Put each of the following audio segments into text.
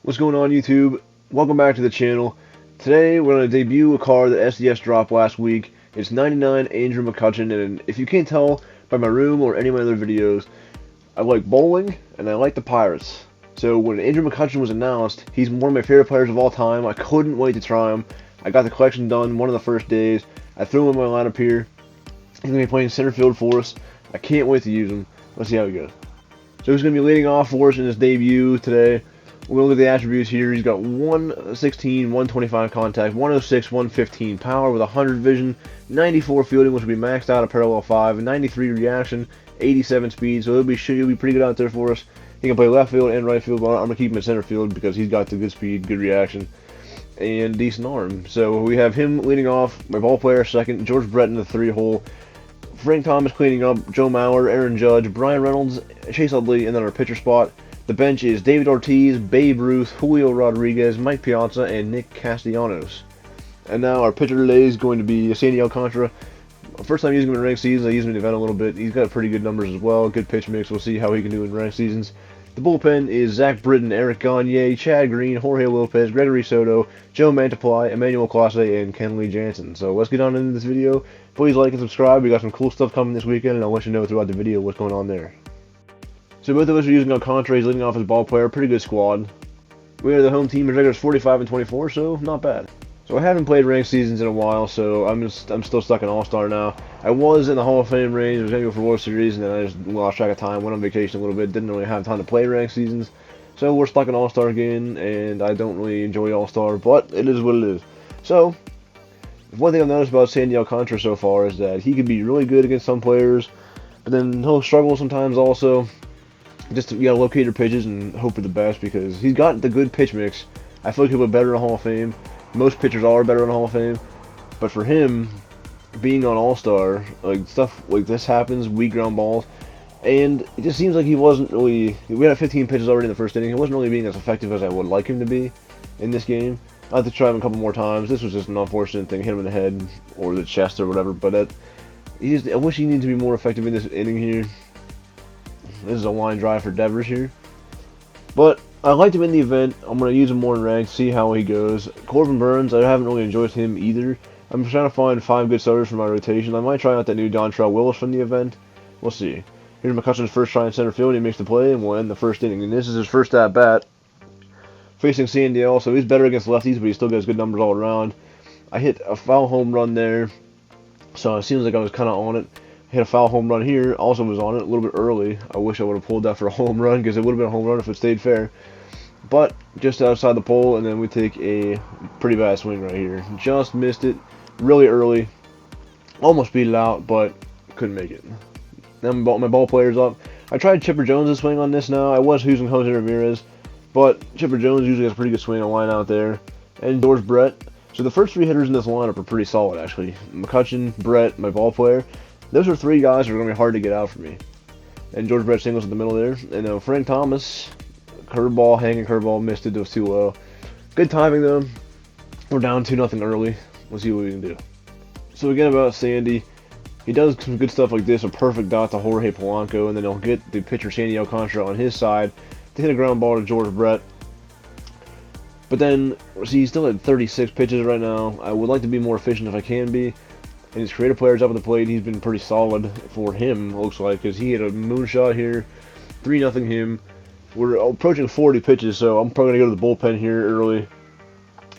What's going on, YouTube? Welcome back to the channel. Today we're going to debut a card that SDS dropped last week. It's 99 Andrew McCutchen, and if you can't tell by my room or any of my other videos, I like bowling and I like the Pirates. So when Andrew McCutchen was announced, he's one of my favorite players of all time. I couldn't wait to try him. I got the collection done one of the first days. I threw him in my lineup here. He's going to be playing center field for us. I can't wait to use him. Let's see how he goes. So he's going to be leading off for us in his debut today. We're going to look at the attributes here. He's got 116, 125 contact, 106, 115 power with 100 vision, 94 fielding, which will be maxed out at parallel 5, 93 reaction, 87 speed. So he'll be pretty good out there for us. He can play left field and right field, but I'm going to keep him in center field because he's got the good speed, good reaction, and decent arm. So we have him leading off, my ball player second, George Brett in the 3-hole, Frank Thomas cleaning up, Joe Mauer, Aaron Judge, Brian Reynolds, Chase Utley, and then our pitcher spot. The bench is David Ortiz, Babe Ruth, Julio Rodriguez, Mike Piazza, and Nick Castellanos. And now our pitcher today is going to be Sandy Alcantara. First time using him in ranked seasons, I used him in the event a little bit. He's got pretty good numbers as well, good pitch mix. We'll see how he can do in ranked seasons. The bullpen is Zach Britton, Eric Gagne, Chad Green, Jorge Lopez, Gregory Soto, Joe Mantiply, Emmanuel Clase, and Kenley Jansen. So let's get on into this video. Please like and subscribe. We got some cool stuff coming this weekend, and I'll let you know throughout the video what's going on there. So both of us are using Alcantara. He's leading off as ball player. Pretty good squad. We are the home team. His record is 45 and 24, so not bad. So I haven't played ranked seasons in a while, so I'm still stuck in All-Star now. I was in the Hall of Fame range. I was going to go for World Series, and then I just lost track of time. Went on vacation a little bit. Didn't really have time to play ranked seasons. So we're stuck in All-Star again, and I don't really enjoy All-Star, but it is what it is. So one thing I've noticed about Sandy Alcantara so far is that he can be really good against some players, but then he'll struggle sometimes also. Just you gotta locate your pitches and hope for the best because he's got the good pitch mix. I feel like he'll be better in the Hall of Fame. Most pitchers are better in the Hall of Fame, but for him, being on All-Star, like stuff like this happens, weak ground balls, and it just seems like he wasn't really. We had 15 pitches already in the first inning. He wasn't really being as effective as I would like him to be in this game. I have to try him a couple more times. This was just an unfortunate thing, hit him in the head or the chest or whatever. But I wish he needed to be more effective in this inning here. This is a line drive for Devers here. But I liked him in the event. I'm going to use him more in ranked, see how he goes. Corbin Burns, I haven't really enjoyed him either. I'm trying to find 5 good starters for my rotation. I might try out that new Dontrell Willis from the event. We'll see. Here's McCutchen's first try in center field. He makes the play and we'll end the first inning. And this is his first at-bat. Facing Sandy Al, so he's better against lefties, but he still gets good numbers all around. I hit a foul home run there, so it seems like I was kind of on it. Hit a foul home run here, also was on it a little bit early. I wish I would have pulled that for a home run because it would have been a home run if it stayed fair. But just outside the pole, and then we take a pretty bad swing right here. Just missed it really early. Almost beat it out, but couldn't make it. Then my ball player's up. I tried Chipper Jones' swing on this now. I was using Jose Ramirez, but Chipper Jones usually has a pretty good swing on line out there. And George Brett. So the first 3 hitters in this lineup are pretty solid, actually. McCutchen, Brett, my ball player. Those are 3 guys that are going to be hard to get out for me. And George Brett singles in the middle there. And Frank Thomas, curveball, hanging curveball, missed it. It was too low. Good timing, though. We're down 2-0 early. Let's see what we can do. So again about Sandy. He does some good stuff like this. A perfect dot to Jorge Polanco. And then he'll get the pitcher Sandy Alcantara on his side to hit a ground ball to George Brett. But then, see, he's still at 36 pitches right now. I would like to be more efficient if I can be. And his creative players up at the plate, he's been pretty solid for him, looks like, because he had a moonshot here, 3-0 him. We're approaching 40 pitches, so I'm probably going to go to the bullpen here early.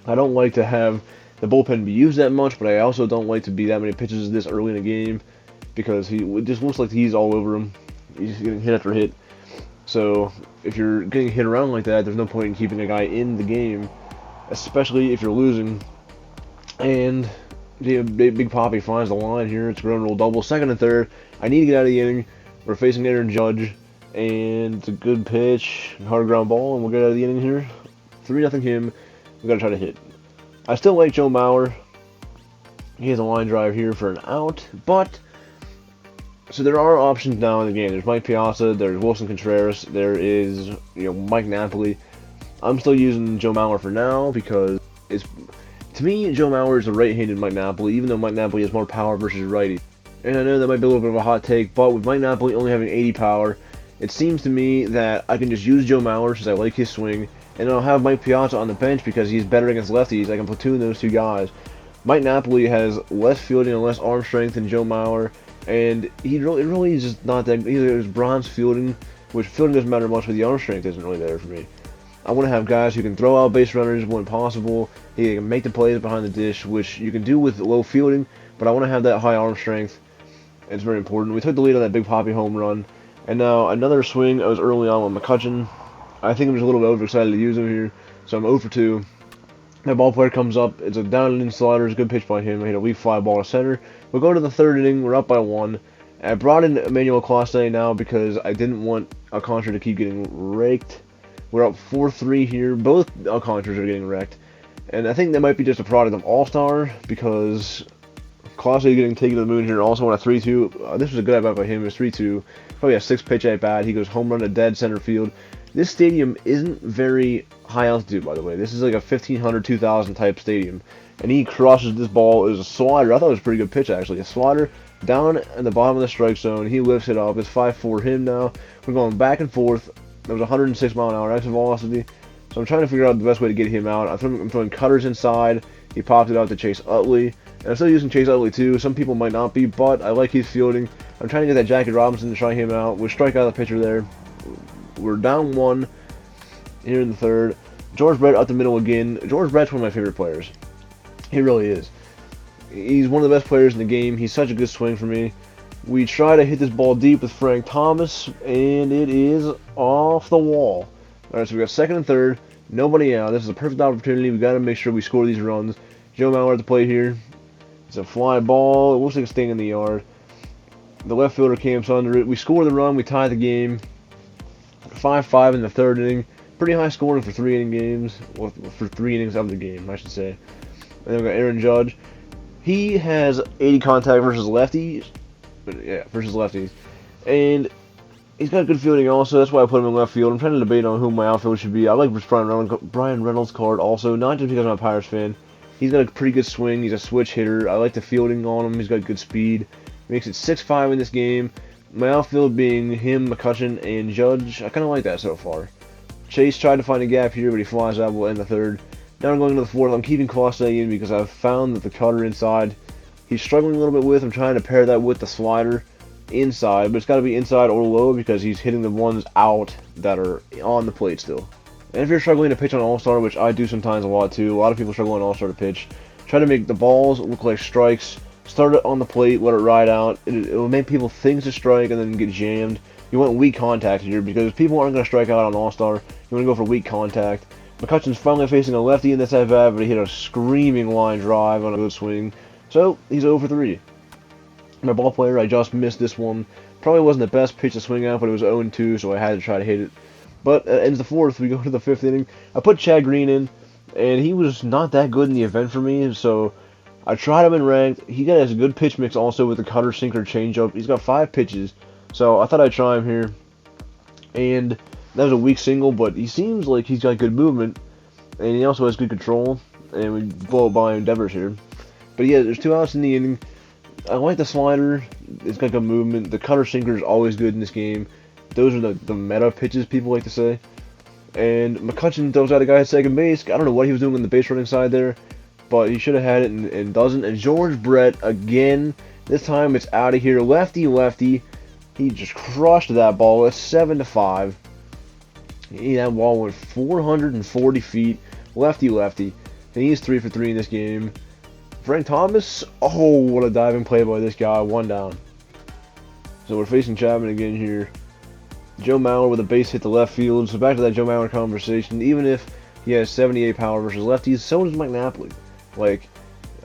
I don't like to have the bullpen be used that much, but I also don't like to be that many pitches this early in the game, because it just looks like he's all over him. He's getting hit after hit. So if you're getting hit around like that, there's no point in keeping a guy in the game, especially if you're losing. And Big Poppy finds the line here. It's a ground rule double. Second and third. I need to get out of the inning. We're facing Aaron Judge. And it's a good pitch. Hard ground ball. And we'll get out of the inning here. 3-0 him. We've got to try to hit. I still like Joe Mauer. He has a line drive here for an out. But, so there are options now in the game. There's Mike Piazza. There's Wilson Contreras. There is, Mike Napoli. I'm still using Joe Mauer for now because to me, Joe Mauer is a right-handed Mike Napoli, even though Mike Napoli has more power versus righty. And I know that might be a little bit of a hot take, but with Mike Napoli only having 80 power, it seems to me that I can just use Joe Mauer since I like his swing, and I'll have Mike Piazza on the bench because he's better against lefties. I can platoon those two guys. Mike Napoli has less fielding and less arm strength than Joe Mauer, and it really is just not that. Either it's bronze fielding, which fielding doesn't matter much, but the arm strength isn't really there for me. I want to have guys who can throw out base runners when possible. He can make the plays behind the dish, which you can do with low fielding, but I want to have that high arm strength. It's very important. We took the lead on that Big Poppy home run, and now another swing. I was early on with McCutchen. I think I'm just a little bit overexcited to use him here, so I'm 0 for 2. My ball player comes up. It's a down and in slider. It's a good pitch by him. I hit a weak fly ball to center. We'll go to the third inning. We're up by 1. I brought in Emmanuel Clase now because I didn't want Alcantara to keep getting raked. We're up 4-3 here. Both Alcantaras are getting wrecked. And I think that might be just a product of All-Star because Clase getting taken to the moon here. Also on a 3-2. This was a good at-bat by him. It was 3-2. Probably a 6-pitch at-bat. He goes home run to dead center field. This stadium isn't very high altitude, by the way. This is like a 1,500, 2,000 type stadium. And he crushes this ball. It was a slider. I thought it was a pretty good pitch, actually. A slider down at the bottom of the strike zone. He lifts it up. It's 5-4 him now. We're going back and forth. There was 106 mile an hour exit velocity. So I'm trying to figure out the best way to get him out. I'm throwing cutters inside. He popped it out to Chase Utley. And I'm still using Chase Utley too. Some people might not be, but I like his fielding. I'm trying to get that Jackie Robinson to try him out. We'll strike out the pitcher there. We're down 1 here in the third. George Brett up the middle again. George Brett's one of my favorite players. He really is. He's one of the best players in the game. He's such a good swing for me. We try to hit this ball deep with Frank Thomas, and it is off the wall. Alright, so we got second and third. Nobody out. This is a perfect opportunity. We got to make sure we score these runs. Joe Mauer at the plate here. It's a fly ball. It looks like it's staying in the yard. The left fielder camps under it. We score the run. We tie the game. 5-5 in the third inning. Pretty high scoring for 3 inning games. Well, for 3 innings of the game, I should say. And then we got Aaron Judge. He has 80 contact versus lefties. Yeah, versus lefties. And he's got good fielding also. That's why I put him in left field. I'm trying to debate on who my outfield should be. I like Brian Reynolds' card also. Not just because I'm a Pirates fan. He's got a pretty good swing. He's a switch hitter. I like the fielding on him. He's got good speed. Makes it 6-5 in this game. My outfield being him, McCutchen, and Judge. I kind of like that so far. Chase tried to find a gap here, but he flies out. We'll end the third. Now I'm going into the fourth. I'm keeping Clase in because I've found that the cutter inside, he's struggling a little bit with. I'm trying to pair that with the slider inside, but it's got to be inside or low because he's hitting the ones out that are on the plate still. And if you're struggling to pitch on All-Star, which I do sometimes a lot too, a lot of people struggle on All-Star to pitch, try to make the balls look like strikes. Start it on the plate, let it ride out. It will make people think it's a strike and then get jammed. You want weak contact here because people aren't going to strike out on All-Star. You want to go for weak contact. McCutchen's finally facing a lefty in this at-bat, but he hit a screaming line drive on a good swing. So, he's 0 for 3. My ball player, I just missed this one. Probably wasn't the best pitch to swing out, but it was 0-2, so I had to try to hit it. But ends the fourth. We go to the fifth inning. I put Chad Green in, and he was not that good in the event for me, so I tried him in ranked. He got a good pitch mix also with the cutter, sinker, changeup. He's got 5 pitches, so I thought I'd try him here. And that was a weak single, but he seems like he's got good movement, and he also has good control. And we blow it by Devers here. But yeah, there's 2 outs in the inning. I like the slider. It's got good movement. The cutter sinker is always good in this game. Those are the meta pitches, people like to say. And McCutchen throws out a guy at second base. I don't know what he was doing on the base running side there, but he should have had it and doesn't. And George Brett, again, this time it's out of here. Lefty, lefty. He just crushed that ball. It's 7-5. That ball went 440 feet. Lefty, lefty. And he's 3 for 3 in this game. Frank Thomas, oh, what a diving play by this guy. 1 down. So we're facing Chapman again here. Joe Mauer with a base hit to left field. So back to that Joe Mauer conversation. Even if he has 78 power versus lefties, so does Mike Napoli. Like,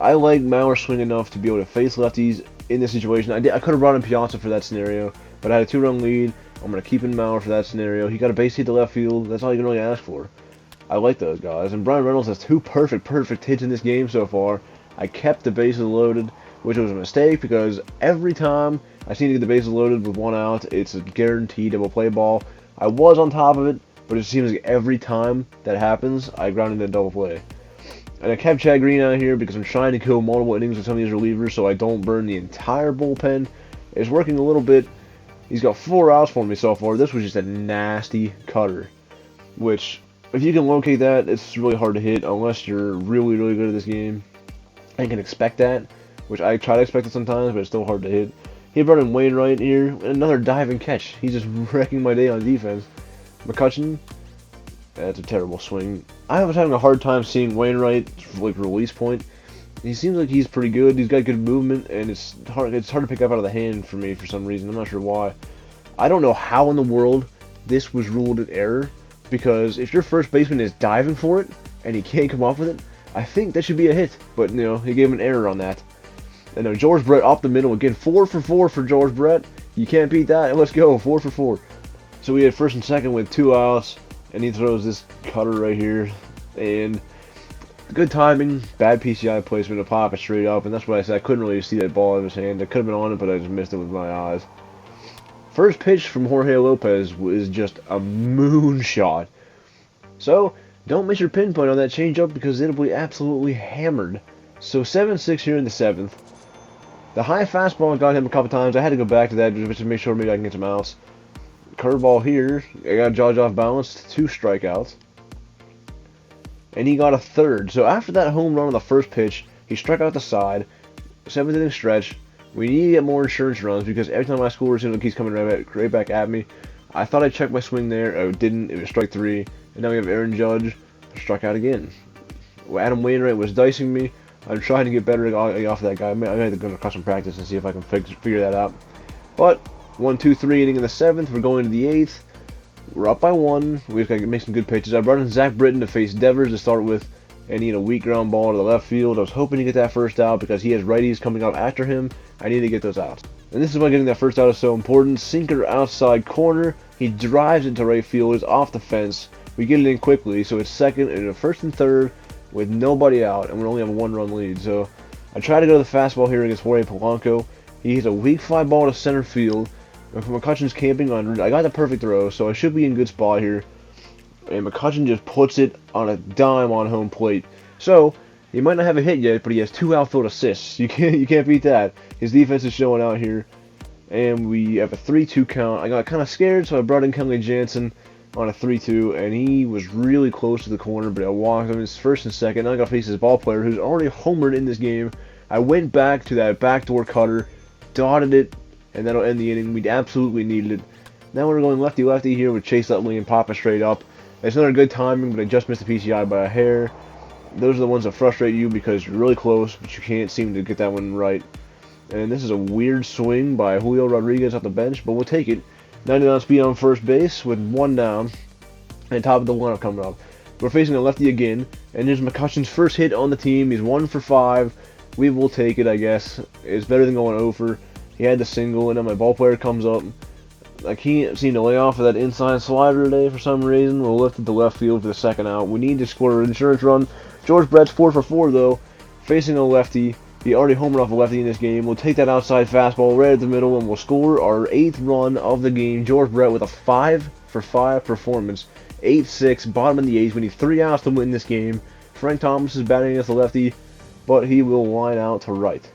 I like Mauer swing enough to be able to face lefties in this situation. I could have brought in Piazza for that scenario, but I had a 2-run lead. I'm going to keep in Mauer for that scenario. He got a base hit to left field. That's all you can really ask for. I like those guys. And Brian Reynolds has 2 perfect hits in this game so far. I kept the bases loaded, which was a mistake because every time I seem to get the bases loaded with 1 out, it's a guaranteed double play ball. I was on top of it, but it seems like every time that happens, I ground into a double play. And I kept Chad Green out here because I'm trying to kill multiple innings with some of these relievers so I don't burn the entire bullpen. It's working a little bit. He's got 4 outs for me so far. This was just a nasty cutter, which If you can locate that, it's really hard to hit unless you're really, really good at this game and can expect that, which I try to expect it sometimes, but it's still hard to hit. He brought in Wainwright here, another dive and catch. He's just wrecking my day on defense. McCutchen, that's a terrible swing. I was having a hard time seeing Wainwright's release point. He seems like he's pretty good. He's got good movement, and it's hard to pick up out of the hand for me for some reason. I'm not sure why. I don't know how in the world this was ruled an error, because if your first baseman is diving for it and he can't come off with it, I think that should be a hit. But he gave an error on that. And George Brett up the middle again, 4 for 4 for George Brett. You can't beat that. Let's go, 4 for 4. So we had first and second with 2 outs, and he throws this cutter right here, and good timing, bad PCI placement to pop it straight up, and that's what I said. I couldn't really see that ball in his hand. I could have been on it, but I just missed it with my eyes. First pitch from Jorge Lopez was just a moonshot. So don't miss your pinpoint on that changeup because it'll be absolutely hammered. So 7-6 here in the 7th. The high fastball got him a couple times. I had to go back to that just to make sure maybe I can get some outs. Curveball here, I got Judge off balance, 2 strikeouts. And he got a third. So after that home run on the first pitch, he struck out the side. 7th inning stretch. We need to get more insurance runs because every time I score, it seems like he's coming right back at me. I thought I checked my swing there. I didn't. It was strike 3. And now we have Aaron Judge struck out again. Adam Wainwright was dicing me. I'm trying to get better off that guy. I might have to go to custom practice and see if I can figure that out. But 1, 2, 3 inning in the 7th. We're going to the 8th. We're up by 1. We've got to make some good pitches. I brought in Zach Britton to face Devers to start with, and he had a weak ground ball to the left field. I was hoping to get that first out because he has righties coming up after him. I need to get those outs. And this is why getting that first out is so important. Sinker outside corner. He drives into right field. It's off the fence. We get it in quickly, so it's second and first and third with nobody out, and we only have a 1-run lead. So I try to go to the fastball here against Jorge Polanco. He hits a weak fly ball to center field. McCutchen's camping under. I got the perfect throw, so I should be in good spot here. And McCutchen just puts it on a dime on home plate. So he might not have a hit yet, but he has 2 outfield assists. You can't beat that. His defense is showing out here, and we have a 3-2 count. I got kind of scared, so I brought in Kenley Jansen on a 3-2, and he was really close to the corner, but I walked him. It's first and second. Now I got to face this ball player who's already homered in this game. I went back to that backdoor cutter, dotted it, and that'll end the inning. We absolutely needed it. Now we're going lefty-lefty here with Chase Utley and popping straight up. It's not a good timing, but I just missed the PCI by a hair. Those are the ones that frustrate you because you're really close, but you can't seem to get that one right. And this is a weird swing by Julio Rodriguez off the bench, but we'll take it. 99 speed on first base with 1 down, and top of the lineup coming up. We're facing a lefty again, and there's McCutchen's first hit on the team. He's 1 for 5. We will take it, I guess. It's better than going over. He had the single, and then my ball player comes up. I can't seem to lay off of that inside slider today for some reason. We'll lift it to left field for the second out. We need to score an insurance run. George Brett's 4 for 4 though, facing a lefty. He already homered off a lefty in this game. We'll take that outside fastball right at the middle, and we'll score our 8th run of the game. George Brett with a 5 for 5 performance. 8-6, bottom of the 8th. We need 3 outs to win this game. Frank Thomas is batting against the lefty, but he will line out to right.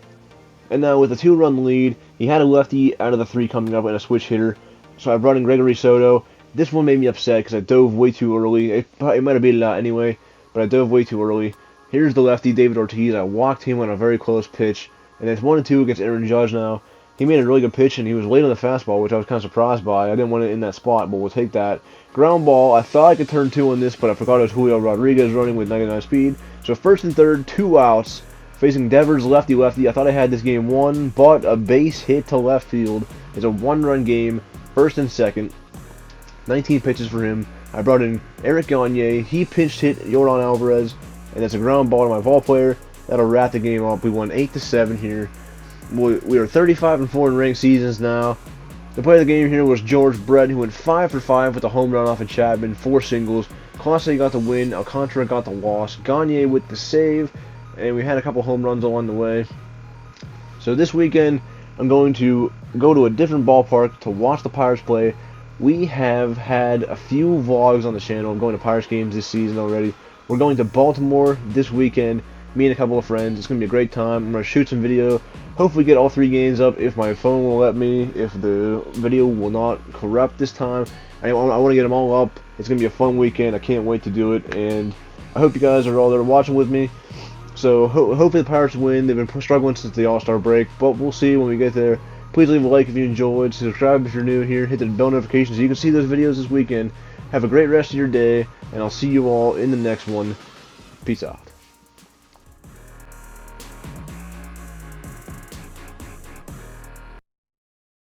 And now with a 2-run lead, he had a lefty out of the 3 coming up and a switch hitter. So I brought in Gregory Soto. This one made me upset because I dove way too early. It might have beat it out anyway, but I dove way too early. Here's the lefty, David Ortiz. I walked him on a very close pitch. And it's 1-2 against Aaron Judge now. He made a really good pitch, and he was late on the fastball, which I was kind of surprised by. I didn't want it in that spot, but we'll take that. Ground ball. I thought I could turn 2 on this, but I forgot it was Julio Rodriguez running with 99 speed. So first and third, 2 outs. Facing Devers lefty-lefty. I thought I had this game won, but a base hit to left field. It's a 1-run game. First and second. 19 pitches for him. I brought in Eric Gagne. He pinched hit Yordan Alvarez, and that's a ground ball to my ball player. That'll wrap the game up. We won 8-7 here. We are 35-4 in ranked seasons now. The player of the game here was George Brett, who went 5 for 5 with a home run off of Chapman, 4 singles. Clase got the win. Alcantara got the loss. Gagne with the save, and we had a couple home runs along the way. So this weekend, I'm going to go to a different ballpark to watch the Pirates play. We have had a few vlogs on the channel. I'm going to Pirates games this season already. We're going to Baltimore this weekend. me and a couple of friends. It's going to be a great time. I'm going to shoot some video. Hopefully get all 3 games up if my phone will let me, if the video will not corrupt this time. I want to get them all up. It's going to be a fun weekend. I can't wait to do it, and I hope you guys are all there watching with me. So hopefully the Pirates win. They've been struggling since the All-Star break, but we'll see when we get there. Please leave a like if you enjoyed. Subscribe if you're new here. Hit the bell notification so you can see those videos this weekend. Have a great rest of your day, and I'll see you all in the next one. Peace out.